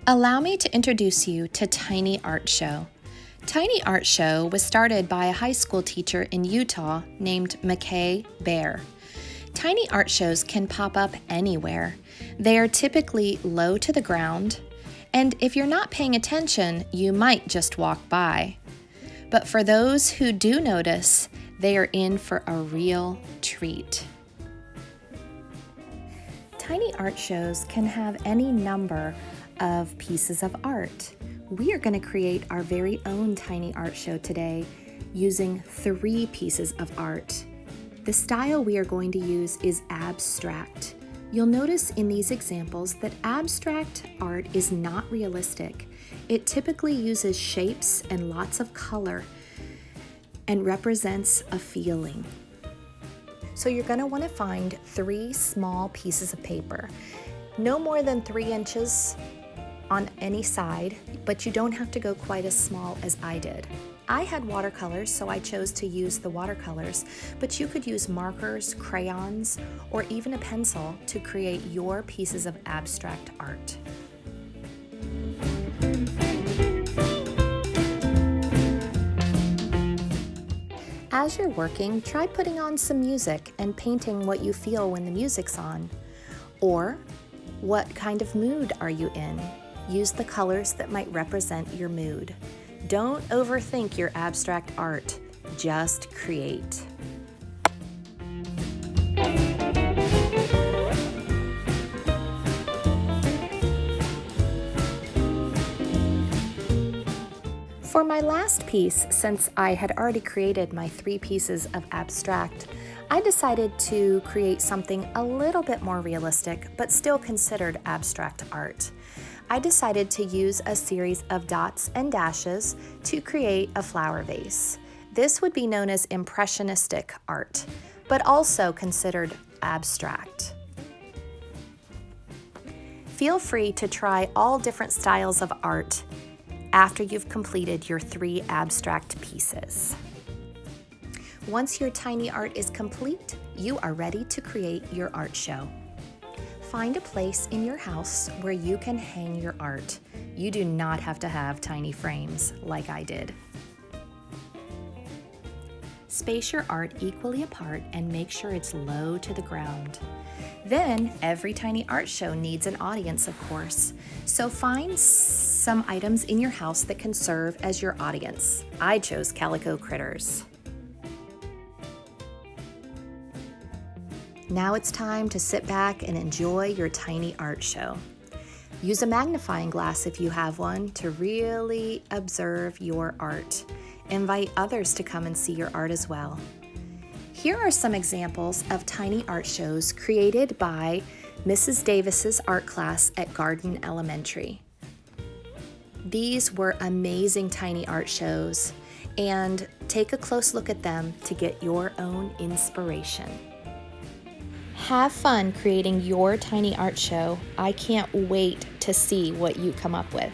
Allow me to introduce you to Tiny Art Show. Tiny Art Show was started by a high school teacher in Utah named McKay Bear. Tiny art shows can pop up anywhere. They are typically low to the ground, and if you're not paying attention, you might just walk by. But for those who do notice, they are in for a real treat. Tiny art shows can have any number of pieces of art. We are going to create our very own tiny art show today using 3 pieces of art. The style we are going to use is abstract. You'll notice in these examples that abstract art is not realistic. It typically uses shapes and lots of color and represents a feeling. So you're going to want to find 3 small pieces of paper, no more than 3 inches on any side, but you don't have to go quite as small as I did. I had watercolors, so I chose to use the watercolors, but you could use markers, crayons, or even a pencil to create your pieces of abstract art. As you're working, try putting on some music and painting what you feel when the music's on. Or, what kind of mood are you in? Use the colors that might represent your mood. Don't overthink your abstract art, just create. For my last piece, since I had already created my 3 pieces of abstract, I decided to create something a little bit more realistic, but still considered abstract art. I decided to use a series of dots and dashes to create a flower vase. This would be known as impressionistic art, but also considered abstract. Feel free to try all different styles of art after you've completed your 3 abstract pieces. Once your tiny art is complete, you are ready to create your art show. Find a place in your house where you can hang your art. You do not have to have tiny frames like I did. Space your art equally apart and make sure it's low to the ground. Then, every tiny art show needs an audience, of course. So find some items in your house that can serve as your audience. I chose calico critters. Now it's time to sit back and enjoy your tiny art show. Use a magnifying glass if you have one to really observe your art. Invite others to come and see your art as well. Here are some examples of tiny art shows created by Mrs. Davis's art class at Garden Elementary. These were amazing tiny art shows, and take a close look at them to get your own inspiration. Have fun creating your tiny art show. I can't wait to see what you come up with.